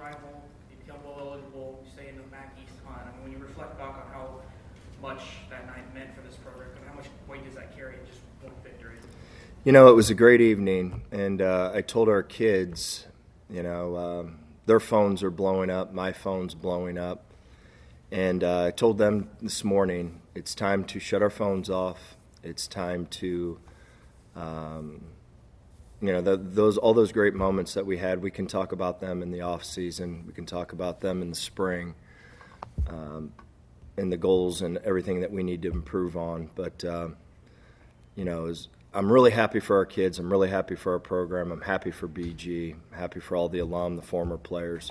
rival, you become bowl eligible, you stay in the MAC East hunt. I mean, when you reflect back on how much that night meant for this program, and how much weight does that carry in just one victory? You know, it was a great evening, and I told our kids, their phones are blowing up, my phone's blowing up, and I told them this morning, it's time to shut our phones off. It's time to, all those great moments that we had, we can talk about them in the off season. We can talk about them in the spring, and the goals and everything that we need to improve on. But, I'm really happy for our kids. I'm really happy for our program. I'm happy for BG. I'm happy for all the alum, the former players.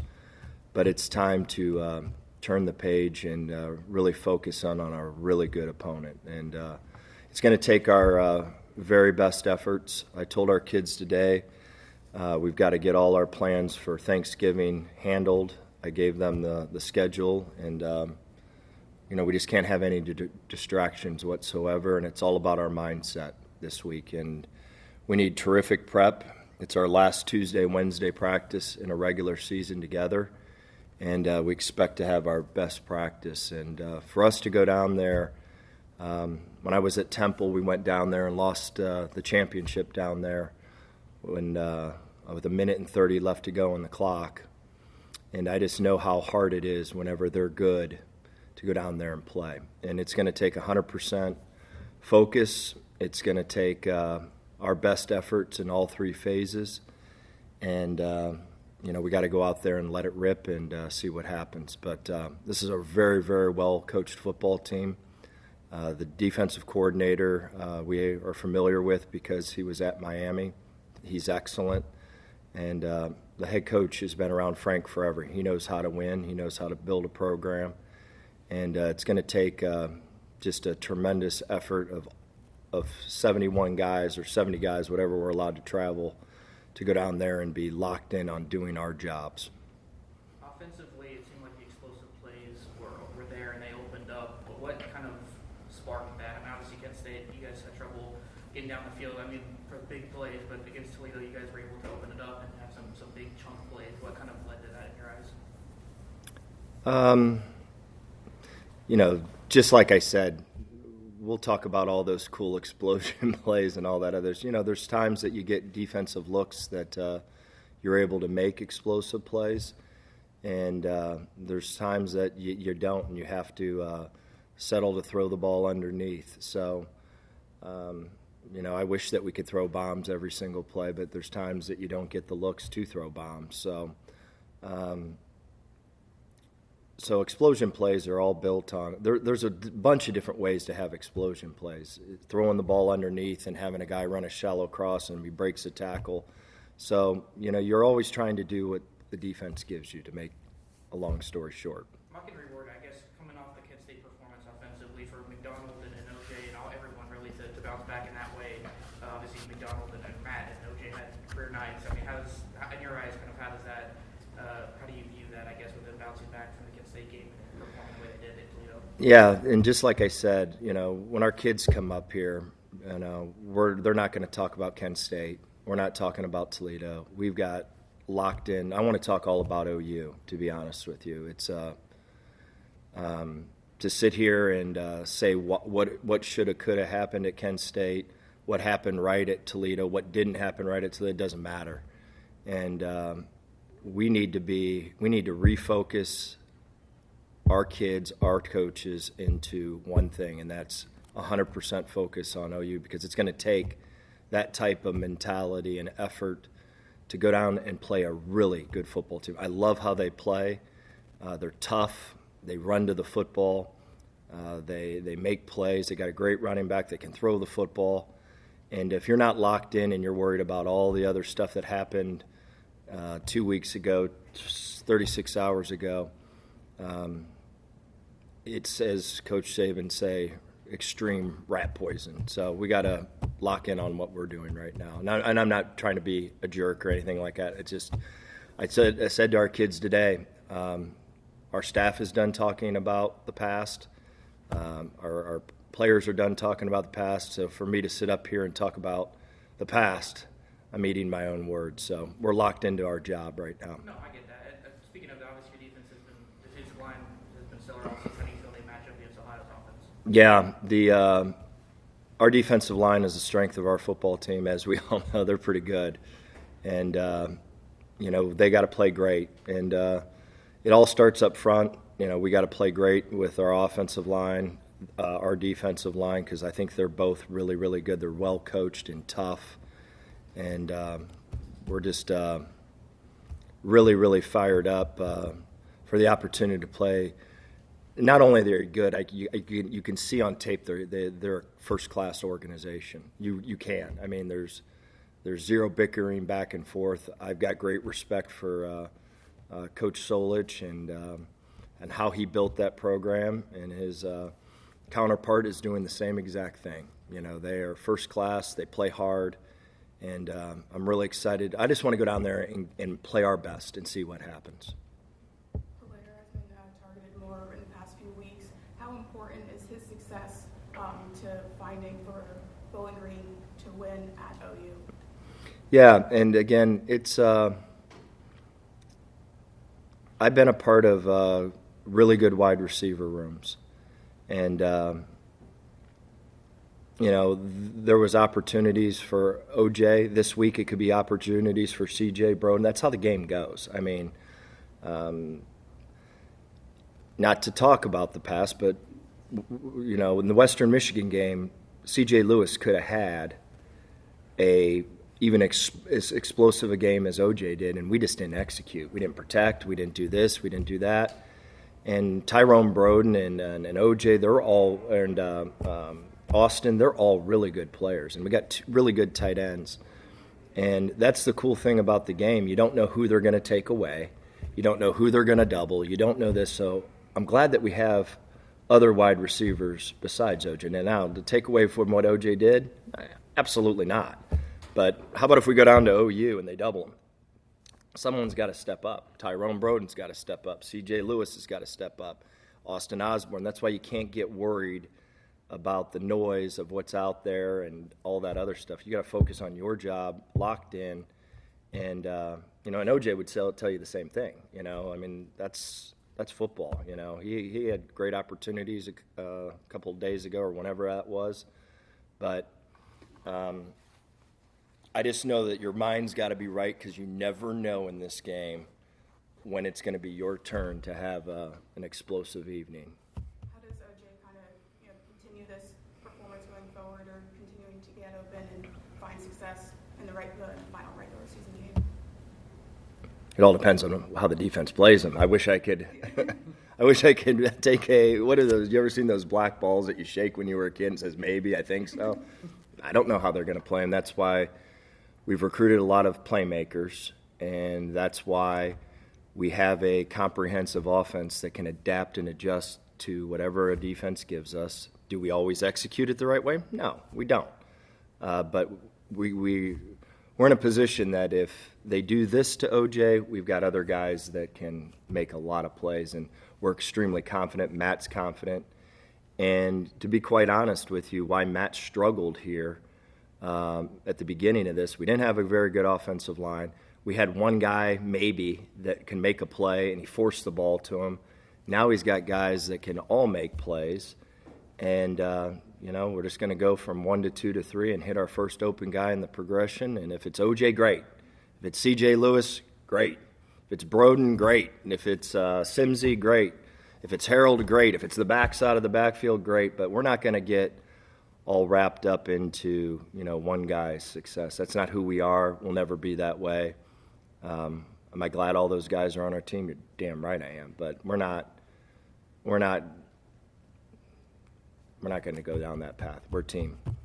But it's time to turn the page and really focus on a really good opponent. And it's going to take our very best efforts. I told our kids today we've got to get all our plans for Thanksgiving handled. I gave them the schedule, and we just can't have any distractions whatsoever, and it's all about our mindset this week. And we need terrific prep. It's our last Tuesday, Wednesday practice in a regular season together, and we expect to have our best practice. And for us to go down there, when I was at Temple, we went down there and lost the championship down there when with 1:30 left to go on the clock. And I just know how hard it is whenever they're good to go down there and play. And it's going to take 100% focus. It's going to take our best efforts in all three phases. And, we got to go out there and let it rip and see what happens. But this is a very, very well-coached football team. The defensive coordinator we are familiar with because he was at Miami. He's excellent. And the head coach has been around Frank forever. He knows how to win. He knows how to build a program. And it's going to take just a tremendous effort of 71 guys or 70 guys, whatever we're allowed to travel, to go down there and be locked in on doing our jobs. Offensively, it seemed like the explosive plays were there and they opened up. But what kind of sparked that? I mean, obviously, Kent State, you guys had trouble getting down the field. I mean, for big plays, but against Toledo, you guys were able to open it up and have some big chunk plays. What kind of led to that in your eyes? Just like I said, we'll talk about all those cool explosion plays and all that others. There's times that you get defensive looks that you're able to make explosive plays, and there's times that you don't, and you have to settle to throw the ball underneath. So, I wish that we could throw bombs every single play, but there's times that you don't get the looks to throw bombs. So explosion plays are all built on there's a bunch of different ways to have explosion plays. Throwing the ball underneath and having a guy run a shallow cross and he breaks a tackle. So, you're always trying to do what the defense gives you, to make a long story short. Market reward, I guess, coming off the Kent State performance offensively for McDonald and OJ and everyone really to bounce back in that way. Obviously, McDonald and Matt and OJ had career nights. I mean, in your eyes, how do you view that, I guess, with them bouncing back from the Kent State game and performing the way they did at Toledo? Yeah, and just like I said, when our kids come up here, they're not going to talk about Kent State. We're not talking about Toledo. We've got locked in. I want to talk all about OU, to be honest with you. It's to sit here and say what should have, could have happened at Kent State, what happened right at Toledo, what didn't happen right at Toledo, it doesn't matter. And we need to refocus our kids, our coaches, into one thing, and that's 100% focus on OU, because it's going to take that type of mentality and effort to go down and play a really good football team. I love how they play. They're tough. They run to the football. They make plays. They got a great running back that can throw the football. And if you're not locked in and you're worried about all the other stuff that happened 2 weeks ago, 36 hours ago, it's, as Coach Saban say, extreme rat poison. So we got to lock in on what we're doing right now. And I'm not trying to be a jerk or anything like that. It's just, I said to our kids today, our staff is done talking about the past. Our players are done talking about the past. So for me to sit up here and talk about the past, I'm eating my own words. So we're locked into our job right now. No, I get that. Speaking of Yeah, our defensive line is the strength of our football team, as we all know. They're pretty good, and they got to play great, and it all starts up front. We got to play great with our offensive line, our defensive line, because I think they're both really, really good. They're well coached and tough, and we're just really, really fired up for the opportunity to play. Not only they're good, you can see on tape they're a first-class organization. You can. I mean, there's zero bickering back and forth. I've got great respect for Coach Solich and how he built that program, and his counterpart is doing the same exact thing. They are first class. They play hard, and I'm really excited. I just want to go down there and play our best and see what happens. More in the past few weeks. How important is his success to finding for Bowling Green to win at OU? Yeah, and again, it's I've been a part of really good wide receiver rooms, and there was opportunities for OJ this week. It could be opportunities for CJ Broden. That's how the game goes. I mean. Not to talk about the past, but, in the Western Michigan game, C.J. Lewis could have had even as explosive a game as O.J. did, and we just didn't execute. We didn't protect. We didn't do this. We didn't do that. And Tyrone Broden and O.J., they're all, and Austin, they're all really good players. And we got two really good tight ends. And that's the cool thing about the game. You don't know who they're going to take away. You don't know who they're going to double. You don't know this, so I'm glad that we have other wide receivers besides OJ. Now, to take away from what OJ did, absolutely not. But how about if we go down to OU and they double him? Someone's got to step up. Tyrone Broden's got to step up. C.J. Lewis has got to step up. Austin Osborne. That's why you can't get worried about the noise of what's out there and all that other stuff. You got to focus on your job, locked in, and and OJ would tell you the same thing. I mean, that's football. He had great opportunities a couple of days ago or whenever that was, but I just know that your mind's got to be right, because you never know in this game when it's going to be your turn to have an explosive evening. How does OJ kind of continue this performance going forward, or continuing to get open and find success in the final regular season game? It all depends on how the defense plays them. I wish I could. I wish I could take what are those? You ever seen those black balls that you shake when you were a kid and says maybe? I think so. I don't know how they're going to play them. That's why we've recruited a lot of playmakers, and that's why we have a comprehensive offense that can adapt and adjust to whatever a defense gives us. Do we always execute it the right way? No, we don't. But we're in a position that if they do this to OJ, we've got other guys that can make a lot of plays, and we're extremely confident. Matt's confident. And to be quite honest with you, why Matt struggled here at the beginning of this, we didn't have a very good offensive line. We had one guy maybe that can make a play, and he forced the ball to him. Now he's got guys that can all make plays. And we're just going to go from 1 to 2 to 3 and hit our first open guy in the progression. And if it's OJ, great. If it's C.J. Lewis, great. If it's Broden, great. And if it's Simsey, great. If it's Harold, great. If it's the backside of the backfield, great. But we're not going to get all wrapped up into one guy's success. That's not who we are. We'll never be that way. Am I glad all those guys are on our team? You're damn right I am. But we're not going to go down that path. We're a team. We've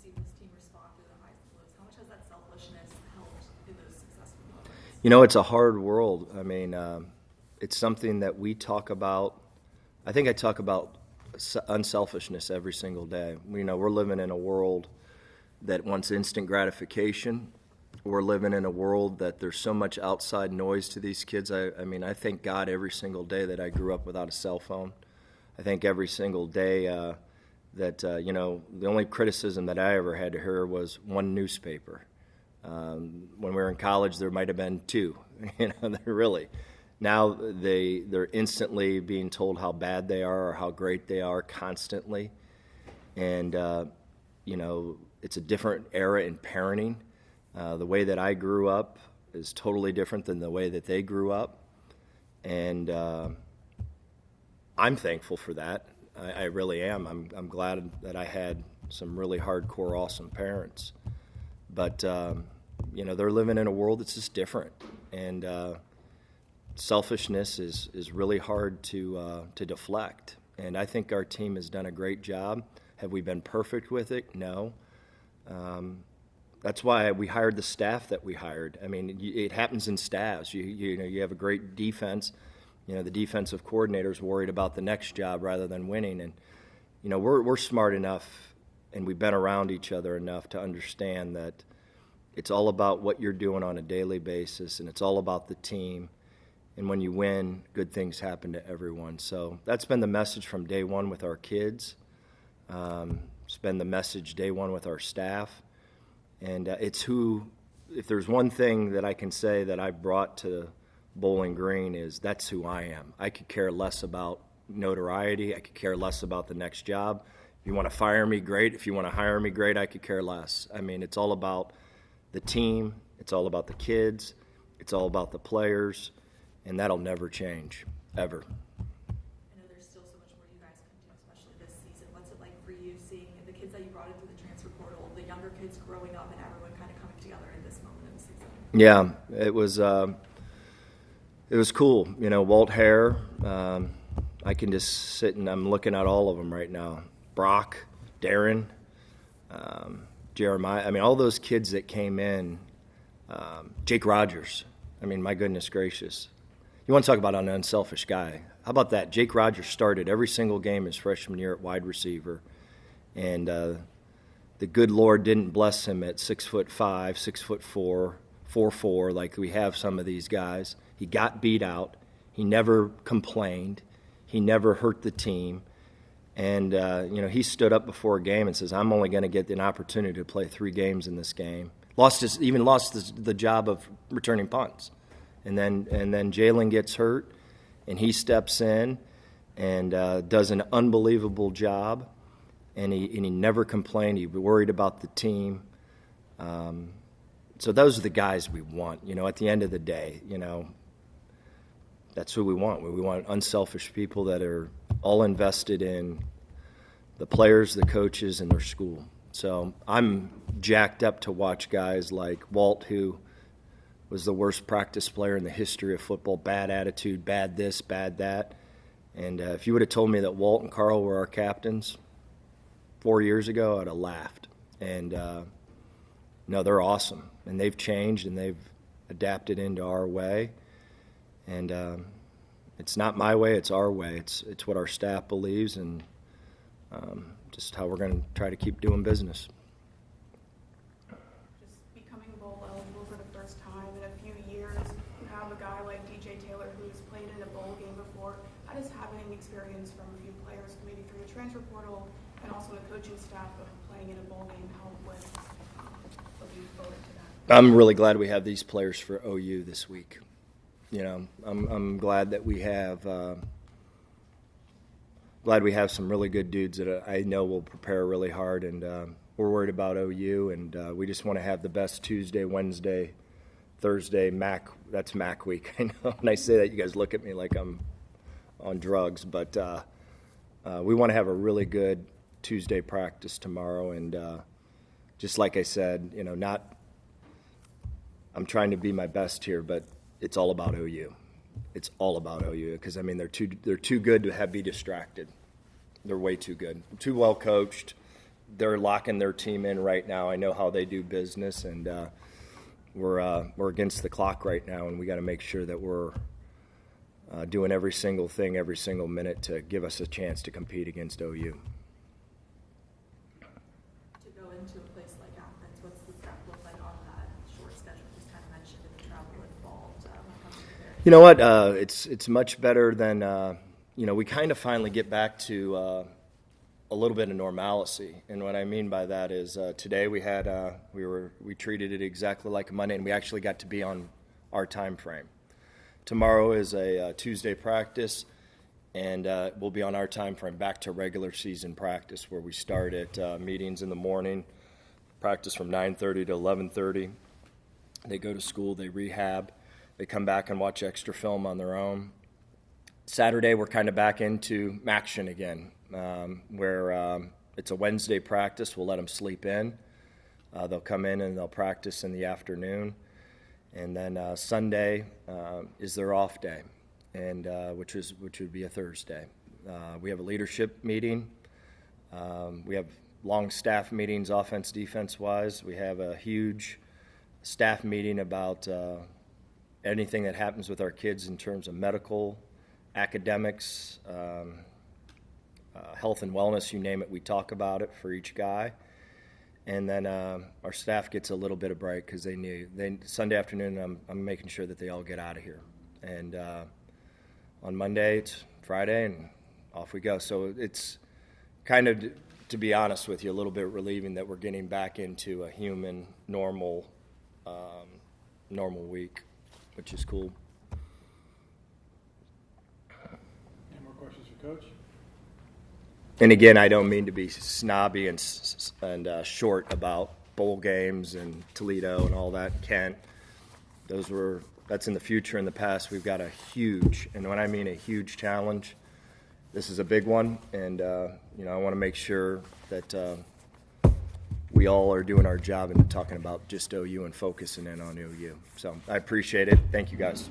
seen this team respond to the highs and lows. How much has that selfishness helped in those successful moments? It's a hard world. I mean, it's something that we talk about. I think I talk about unselfishness every single day. We're living in a world that wants instant gratification. We're living in a world that there's so much outside noise to these kids. I mean, I thank God every single day that I grew up without a cell phone. I think every single day that, the only criticism that I ever had to hear was one newspaper. When we were in college, there might have been two, really. Now they're instantly being told how bad they are or how great they are constantly. And, it's a different era in parenting. The way that I grew up is totally different than the way that they grew up. And I'm thankful for that. I really am. I'm glad that I had some really hardcore, awesome parents. But, they're living in a world that's just different. And selfishness is really hard to deflect. And I think our team has done a great job. Have we been perfect with it? No. That's why we hired the staff that we hired. I mean, it happens in staffs. You have a great defense. The defensive coordinator's worried about the next job rather than winning. And, we're smart enough, and we've been around each other enough to understand that it's all about what you're doing on a daily basis, and it's all about the team. And when you win, good things happen to everyone. So that's been the message from day one with our kids. It's been the message day one with our staff. And if there's one thing that I can say that I brought to Bowling Green is that's who I am. I could care less about notoriety. I could care less about the next job. If you want to fire me, great. If you want to hire me, great. I could care less. I mean, it's all about the team. It's all about the kids. It's all about the players. And that'll never change, ever. I know there's still so much more you guys can do, especially this season. What's it like for you seeing the kids that you brought in through the transfer portal, the younger kids growing up, and everyone kind of coming together in this moment in the season? Yeah, it was cool. Walt Hare, I can just sit and I'm looking at all of them right now. Brock, Darren, Jeremiah. I mean, all those kids that came in. Jake Rogers. I mean, my goodness gracious. You want to talk about an unselfish guy. How about that? Jake Rogers started every single game his freshman year at wide receiver. And the good Lord didn't bless him at 6'5", 6'4", 4'4", like we have some of these guys. He got beat out. He never complained. He never hurt the team. And, he stood up before a game and says, I'm only going to get an opportunity to play 3 games in this game. Lost the job of returning punts. And then Jalen gets hurt, and he steps in and does an unbelievable job. And he never complained. He worried about the team. So those are the guys we want. At the end of the day, that's who we want. We want unselfish people that are all invested in the players, the coaches, and their school. So I'm jacked up to watch guys like Walt, who was the worst practice player in the history of football, bad attitude, bad this, bad that. And if you would have told me that Walt and Carl were our captains 4 years ago, I'd have laughed. And, no, they're awesome. And they've changed, and they've adapted into our way. And it's not my way, it's our way. It's what our staff believes, and just how we're going to try to keep doing business. Just becoming bowl eligible for the first time in a few years. You have a guy like DJ Taylor who's played in a bowl game before. How does having experience from a few players, maybe through the transfer portal and also the coaching staff of playing in a bowl game, help with looking forward to that? I'm really glad we have these players for OU this week. I'm glad that we have some really good dudes that I know will prepare really hard, and we're worried about OU, and we just want to have the best Tuesday, Wednesday, Thursday, that's MAC week. I know when I say that, you guys look at me like I'm on drugs, but we want to have a really good Tuesday practice tomorrow, and just like I said, I'm trying to be my best here, but it's all about OU. It's all about OU because, I mean, they're too good to be distracted. They're way too good. Too well coached. They're locking their team in right now. I know how they do business, and we're against the clock right now, and we got to make sure that we're doing every single thing, every single minute to give us a chance to compete against OU. To go into a place like Athens, what's the prep look like on that short schedule? Just kind of mentioned in the travel involved. You know what? It's much better than we kind of finally get back to a little bit of normalcy, and what I mean by that is today we had we treated it exactly like a Monday, and we actually got to be on our time frame. tomorrow is a Tuesday practice, and we'll be on our time frame back to regular season practice, where we start at meetings in the morning, practice from 9:30 to 11:30. They go to school, they rehab, they come back and watch extra film on their own. Saturday, we're kind of back into action again, where it's a Wednesday practice. We'll let them sleep in. They'll come in and they'll practice in the afternoon. And then Sunday is their off day, and which would be a Thursday. We have a leadership meeting. We have long staff meetings, offense, defense-wise. We have a huge staff meeting about anything that happens with our kids in terms of medical, academics, health and wellness, you name it, we talk about it for each guy. And then our staff gets a little bit of break because Sunday afternoon I'm making sure that they all get out of here. And on Monday it's Friday and off we go. So it's kind of, to be honest with you, a little bit relieving that we're getting back into a human, normal week, which is cool. Any more questions for Coach? And again, I don't mean to be snobby and short about bowl games and Toledo and all that. Kent, that's in the future. In the past, we've got a huge, and when I mean a huge challenge, this is a big one. And I want to make sure that we all are doing our job and talking about just OU and focusing in on OU. So I appreciate it. Thank you, guys.